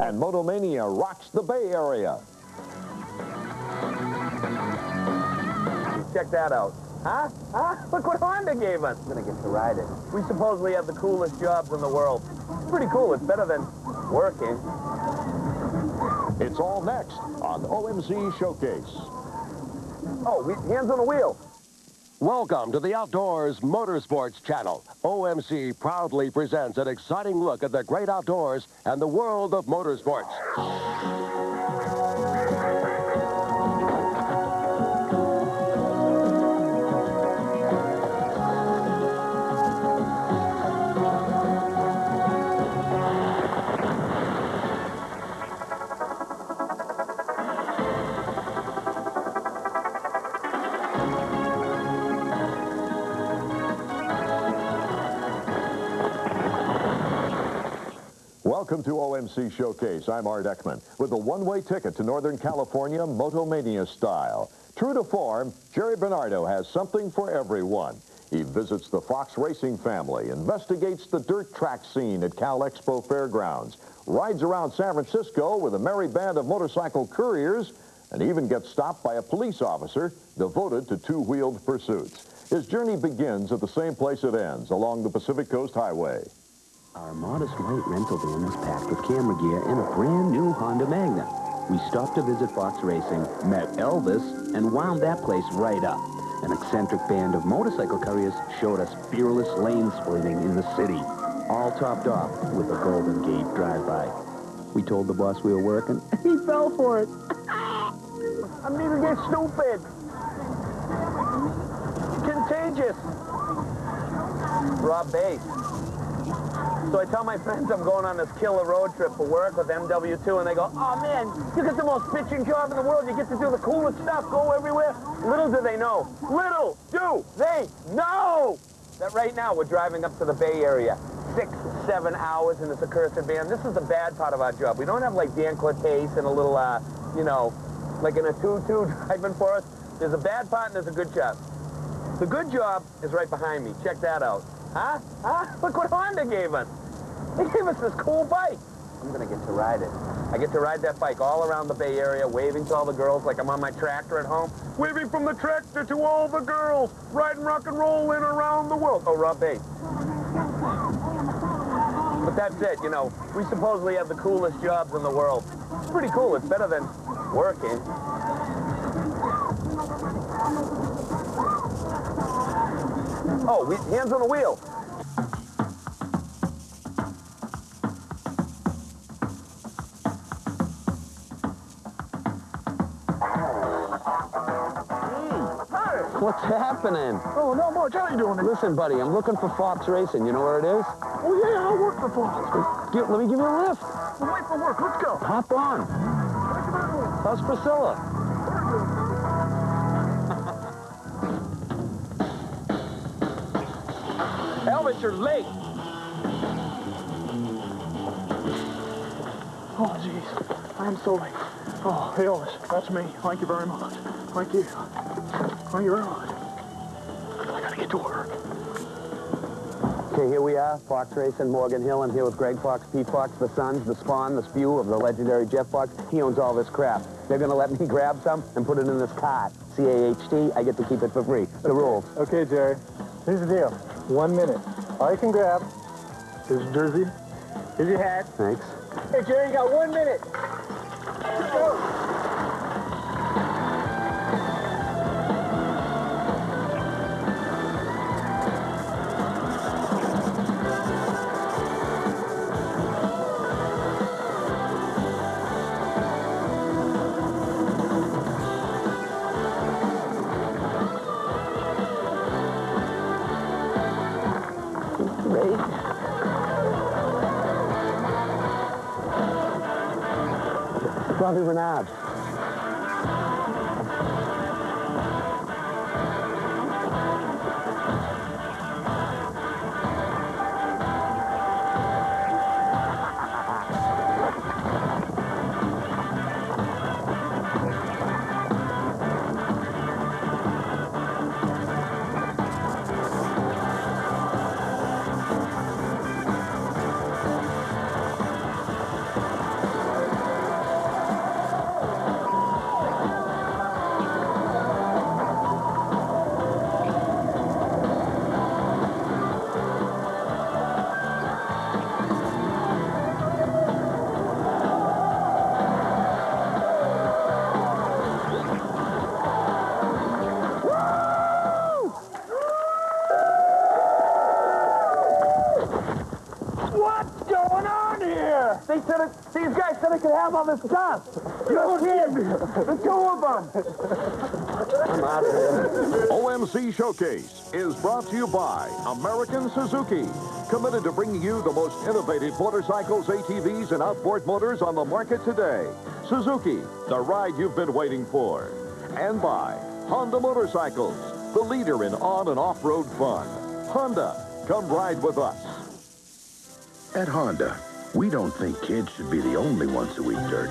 And Motomania rocks the Bay Area. Check that out. Huh? Huh? Look what Honda gave us. I'm gonna get to ride it. We supposedly have the coolest jobs in the world. It's pretty cool. It's better than working. It's all next on O.M.C. Showcase. Oh, hands on the wheel. Welcome to the Outdoors Motorsports Channel. O.M.C. proudly presents an exciting look at the great outdoors and the world of motorsports. Welcome to O.M.C. Showcase. I'm Art Ekman with a one-way ticket to Northern California Motomania style. True to form, Jerry Bernardo has something for everyone. He visits the Fox Racing family, investigates the dirt track scene at Cal Expo Fairgrounds, rides around San Francisco with a merry band of motorcycle couriers, and even gets stopped by a police officer devoted to two-wheeled pursuits. His journey begins at the same place it ends, along the Pacific Coast Highway. Our modest white rental van was packed with camera gear and a brand new Honda Magna. We stopped to visit Fox Racing, met Elvis, and wound that place right up. An eccentric band of motorcycle couriers showed us fearless lane splitting in the city, all topped off with a Golden Gate drive-by. We told the boss we were working, and he fell for it. I'm needing to get stupid. Contagious. Rob Bass. So I tell my friends I'm going on this killer road trip for work with MW2, and they go, oh man, you get the most bitching job in the world. You get to do the coolest stuff, go everywhere. Little do they know that right now we're driving up to the Bay Area. 6, 7 hours in this accursed van. This is the bad part of our job. We don't have like Dan Cortese and a little, you know, like in a 2-2 driving for us. There's a bad part and there's a good job. The good job is right behind me. Check that out. Huh? Huh? Look what Honda gave us. They gave us this cool bike. I'm gonna get to ride it. I get to ride that bike all around the Bay Area, waving to all the girls like I'm on my tractor at home. Waving from the tractor to all the girls, riding rock and roll in around the world. Oh, Rob Bass. But that's it, you know. We supposedly have the coolest jobs in the world. It's pretty cool. It's better than working. Oh, hands on the wheel. What's happening? Oh, not much. How you doing? Listen, buddy, I'm looking for Fox Racing. You know where it is? Oh, yeah, I work for Fox. Let me give you a lift. I'm late for work. Let's go. Hop on. How's Priscilla? Elvis, you're late. Oh, jeez. I'm so late. Oh, Elvis, that's me. Thank you very much. Thank you. Thank you very much. I gotta get to work. Okay, here we are, Fox Racing, Morgan Hill. I'm here with Greg Fox, Pete Fox, the sons, the spawn, the spew of the legendary Jeff Fox. He owns all this crap. They're gonna let me grab some and put it in this cart. C-A-H-T, I get to keep it for free. The rules. Okay, Jerry. Here's the deal. 1 minute. All you can grab is your jersey. Here's your hat. Thanks. Hey, Jerry, you got 1 minute. Let's go. Jerry Bernardo. These guys said I could have all this stuff. You're kidding. The two of them. I'm out of here. O.M.C. Showcase is brought to you by American Suzuki, committed to bringing you the most innovative motorcycles, ATVs, and outboard motors on the market today. Suzuki, the ride you've been waiting for. And by Honda Motorcycles, the leader in on- and off-road fun. Honda, come ride with us. At Honda, we don't think kids should be the only ones who eat dirt.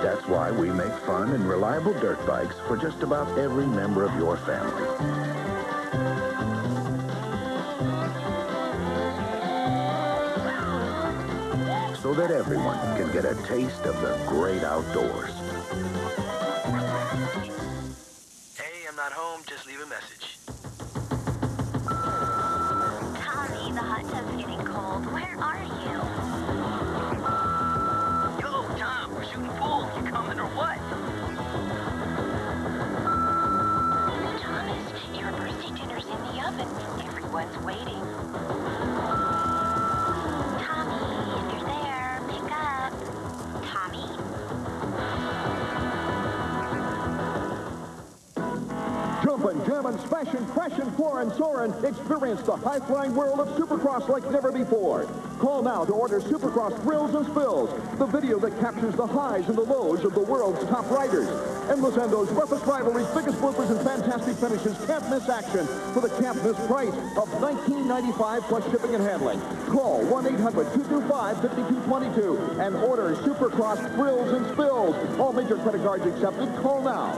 That's why we make fun and reliable dirt bikes for just about every member of your family. So that everyone can get a taste of the great outdoors. Hey, I'm not home. Just leave a message. Tommy, the hot tub's getting cold. Where are you? Yo, Tom, we're shooting pool. You coming or what? Thomas, your birthday dinner's in the oven. Everyone's waiting. Tommy, if you're there, pick up. Tommy? Jumpin', jammin', smashin', crashin', floorin', soarin'. Experience the high-flying world of Supercross like never before. Call now to order Supercross Thrills and Spills, the video that captures the highs and the lows of the world's top riders. Endless endos, roughest rivalries, biggest bloopers, and fantastic finishes. Can't miss action for the can't miss price of $19.95 plus shipping and handling. Call 1-800-225-5222 and order Supercross Thrills and Spills. All major credit cards accepted. Call now.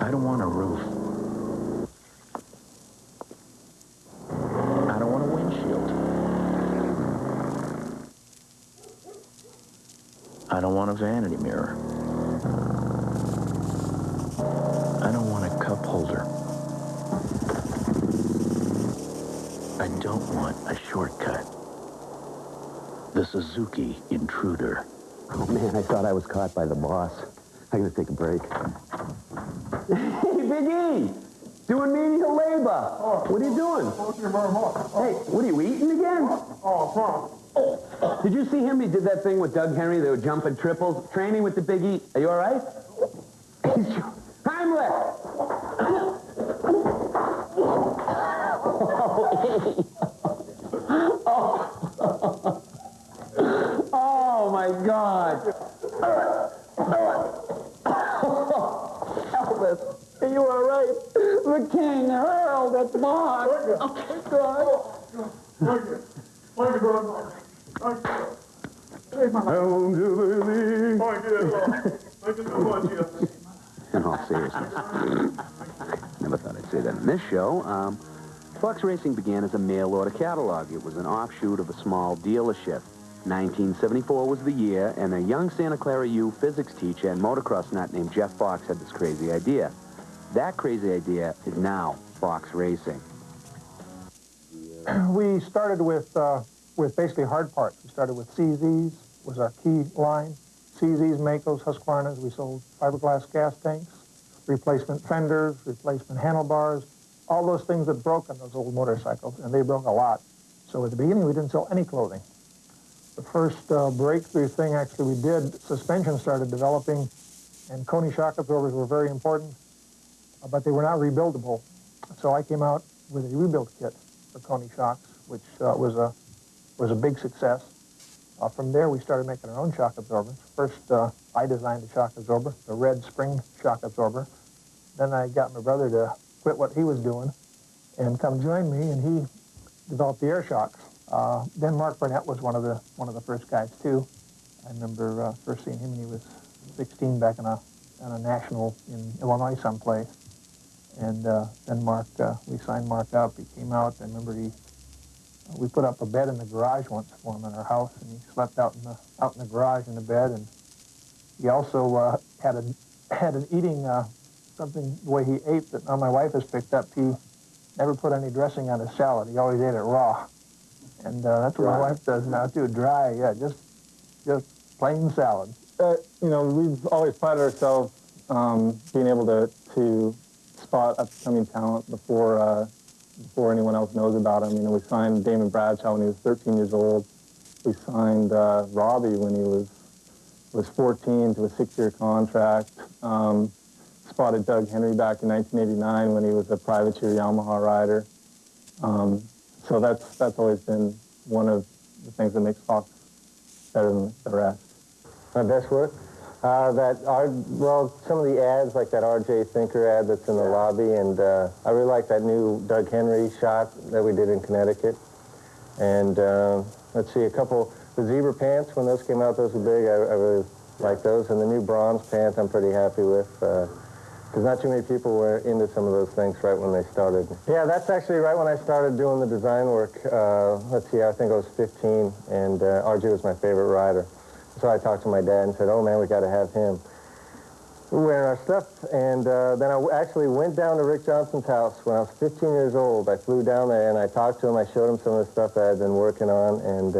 I don't want a roof. I don't want a windshield. I don't want a vanity mirror. I don't want a cup holder. I don't want a shortcut. The Suzuki Intruder. Oh, man, I thought I was caught by the boss. I gotta take a break. Hey, Big E! Doing menial labor. What are you doing? Hey, what are you eating again? Did you see him? He did that thing with Doug Henry. They were jumping triples. Training with the Big E. Are you all right? Heimlich! Oh, my God. Elvis, are you all right? The king hurled at the mark. Okay, good. In all seriousness, never thought I'd say that in this show. Fox Racing began as a mail-order catalog. It was an offshoot of a small dealership. 1974 was the year, and a young Santa Clara U physics teacher and motocross nut named Jeff Fox had this crazy idea. That crazy idea is now Fox Racing. We started with basically hard parts. We started with CZs, was our key line. CZs, Makos, Husqvarnas. We sold fiberglass gas tanks, replacement fenders, replacement handlebars, all those things that broke on those old motorcycles, and they broke a lot. So at the beginning, we didn't sell any clothing. The first breakthrough thing actually we did, suspension started developing, and Coney shock absorbers were very important, but they were not rebuildable. So I came out with a rebuild kit for Coney shocks, which was a big success. From there, we started making our own shock absorbers. First, I designed the shock absorber, the red spring shock absorber. Then I got my brother to quit what he was doing and come join me, and he developed the air shocks. Then Mark Burnett was one of the first guys too. I remember first seeing him when he was 16 back on a national in Illinois someplace. And then Mark, we signed Mark up. He came out. I remember we put up a bed in the garage once for him in our house, and he slept out in the garage in the bed. And he also had an eating something the way he ate that now my wife has picked up. He never put any dressing on his salad. He always ate it raw. And that's what my wife does now, too. Dry, yeah, just plain salad. You know, we've always prided ourselves being able to spot upcoming talent before anyone else knows about him. You know, we signed Damon Bradshaw when he was 13 years old. We signed Robbie when he was 14 to a 6-year contract. Spotted Doug Henry back in 1989 when he was a privateer Yamaha rider. So that's always been one of the things that makes Fox better than the rest. My best work? Well, some of the ads, like that R.J. Thinker ad that's in the lobby, and I really like that new Doug Henry shot that we did in Connecticut. And let's see, the zebra pants, when those came out, those were big. I really like those. And the new bronze pants I'm pretty happy with, because not too many people were into some of those things right when they started. Yeah, that's actually right when I started doing the design work. Let's see, I think I was 15, and R.J. was my favorite rider. So I talked to my dad and said, oh, man, we got to have him wearing our stuff. And then I actually went down to Rick Johnson's house when I was 15 years old. I flew down there, and I talked to him. I showed him some of the stuff that I'd been working on, and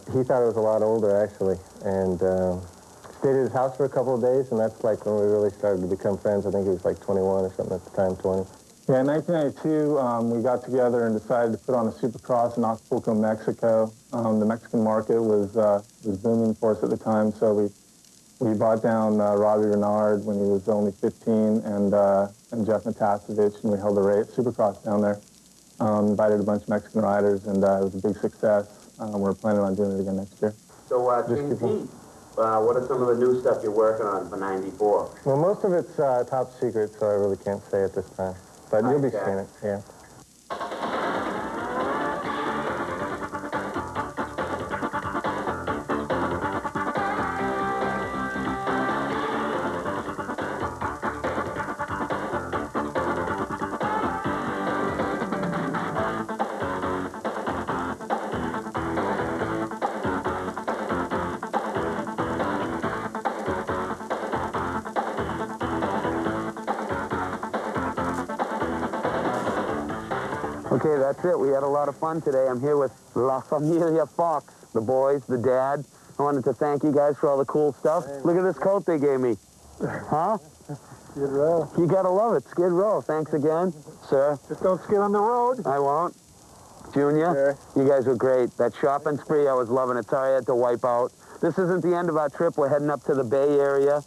he thought it was a lot older, actually. And stayed at his house for a couple of days, and that's like when we really started to become friends. I think he was like 21 or something at the time, 20. Yeah, in 1992, we got together and decided to put on a Supercross in Acapulco, Mexico. The Mexican market was booming for us at the time, so we brought down Robbie Renard when he was only 15, and Jeff Natasevich, and we held a race, Supercross down there. Invited a bunch of Mexican riders, and it was a big success. We're planning on doing it again next year. So, King Pete, what are some of the new stuff you're working on for '94? Well, most of it's top secret, so I really can't say at this time. But you'll be seeing it, yeah. Okay, that's it. We had a lot of fun today. I'm here with La Familia Fox, the boys, the dad. I wanted to thank you guys for all the cool stuff. Look at this coat they gave me. Huh? Skid Row. You gotta love it. Skid Row. Thanks again, sir. Just don't skid on the road. I won't. Junior, Sure. You guys were great. That shopping spree, I was loving it. Sorry I had to wipe out. This isn't the end of our trip. We're heading up to the Bay Area.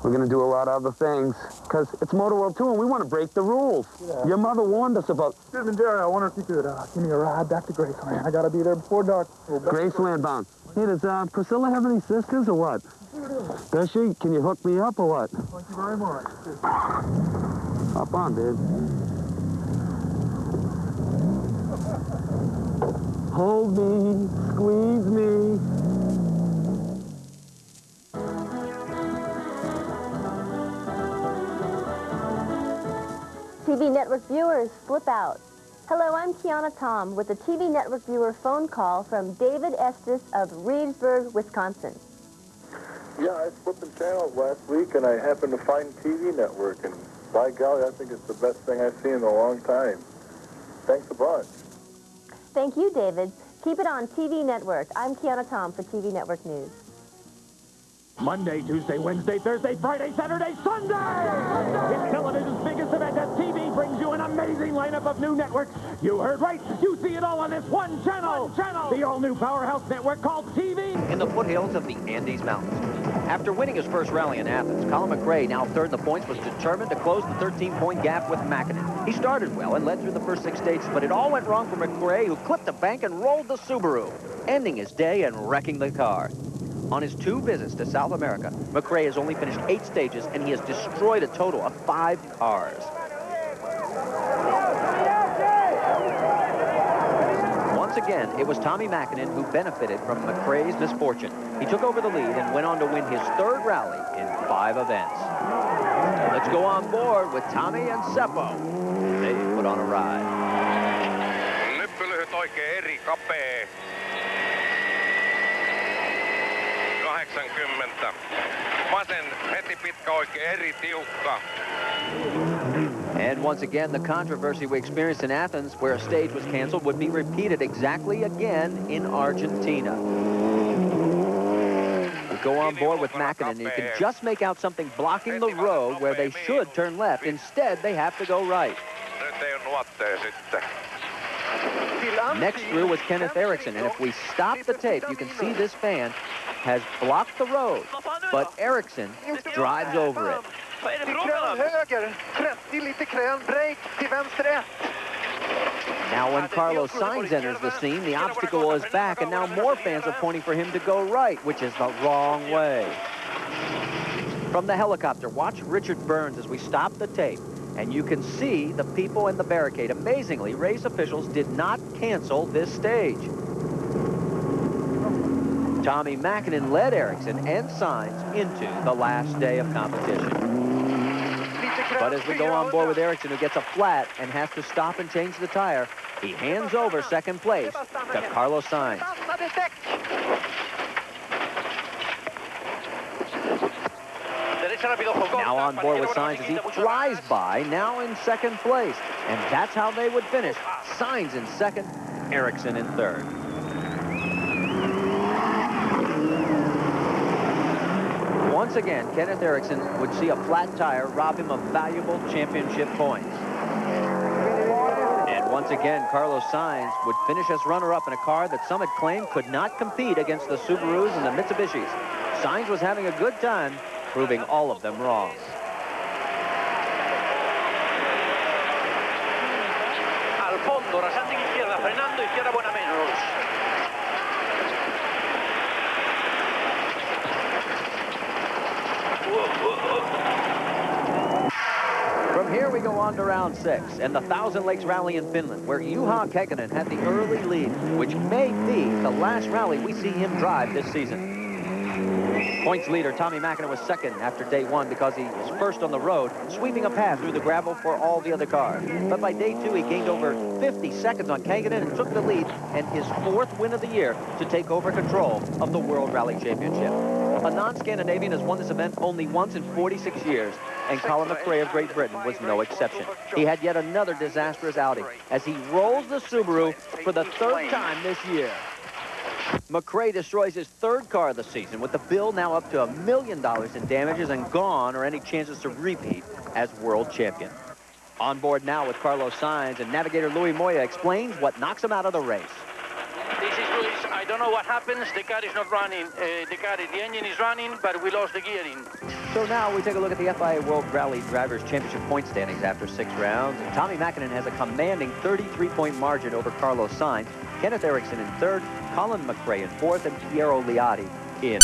We're going to do a lot of other things, because it's MotoWorld 2, and we want to break the rules. Yeah. Your mother warned us about... Excuse me, Jerry, I wonder if you could give me a ride back to Graceland. I got to be there before dark. Graceland bound. Hey, does Priscilla have any sisters, or what? Does she? Can you hook me up, or what? Thank you very much. Hop on, dude. Hold me, squeeze me. TV Network viewers, flip out. Hello, I'm Kiana Tom with a TV Network viewer phone call from David Estes of Reedsburg, Wisconsin. Yeah, I was flipping channels last week, and I happened to find TV Network, and by golly, I think it's the best thing I've seen in a long time. Thanks a bunch. Thank you, David. Keep it on TV Network. I'm Kiana Tom for TV Network News. Monday, Tuesday, Wednesday, Thursday, Friday, Saturday, Sunday! It's television's biggest event as TV brings you an amazing lineup of new networks. You heard right. You see it all on this one channel. The all-new powerhouse network called TV. In the foothills of the Andes Mountains. After winning his first rally in Athens, Colin McRae, now third in the points, was determined to close the 13-point gap with Mäkinen. He started well and led through the first 6 stages, but it all went wrong for McRae, who clipped the bank and rolled the Subaru, ending his day and wrecking the car. On his 2 visits to South America, McRae has only finished 8 stages, and he has destroyed a total of 5 cars. Once again, it was Tommy Mäkinen who benefited from McRae's misfortune. He took over the lead and went on to win his 3rd rally in 5 events. Let's go on board with Tommy and Seppo. They put on a ride. Nyppylyhyt oikein eri kapea. 80. Vasen heti pitkä oikein eri tiukka. And once again, the controversy we experienced in Athens, where a stage was canceled, would be repeated exactly again in Argentina. go on board with Mäkinen, and you can just make out something blocking the road where they should turn left. Instead, they have to go right. Next through was Kenneth Eriksson, and if we stop the tape, you can see this fan has blocked the road, but Eriksson drives over it. Now when Carlos Sainz enters the scene, the obstacle is back, and now more fans are pointing for him to go right, which is the wrong way. From the helicopter, watch Richard Burns as we stop the tape, and you can see the people in the barricade. Amazingly, race officials did not cancel this stage. Tommy Mäkinen led Eriksson and Sainz into the last day of competition. But as we go on board with Eriksson, who gets a flat and has to stop and change the tire, he hands over second place to Carlos Sainz. Now on board with Sainz as he flies by, now in second place. And that's how they would finish. Sainz in second, Eriksson in third. Once again, Kenneth Eriksson would see a flat tire rob him of valuable championship points. And once again, Carlos Sainz would finish as runner-up in a car that some had claimed could not compete against the Subarus and the Mitsubishis. Sainz was having a good time, proving all of them wrong. Al fondo, rasante en izquierda, frenando, izquierda buena menos. From here we go on to round 6 and the Thousand Lakes Rally in Finland, where Juha Kekkonen had the early lead, which may be the last rally we see him drive this season. Points leader Tommy Mäkinen was second after day 1 because he was first on the road, sweeping a path through the gravel for all the other cars. But by day 2, he gained over 50 seconds on Kekkonen and took the lead, and his 4th win of the year to take over control of the World Rally Championship. A non-Scandinavian has won this event only once in 46 years, and Colin McRae of Great Britain was no exception. He had yet another disastrous outing as he rolls the Subaru for the 3rd time this year. McRae destroys his 3rd car of the season, with the bill now up to $1 million in damages, and gone are any chances to repeat as world champion. On board now with Carlos Sainz, and navigator Louis Moya explains what knocks him out of the race. This is Luis. I don't know what happens. The car is not running. The engine is running, but we lost the gearing. So now we take a look at the FIA World Rally Drivers' Championship point standings after 6 rounds. And Tommy Mäkinen has a commanding 33-point margin over Carlos Sainz, Kenneth Eriksson in 3rd, Colin McRae in 4th, and Piero Liatti in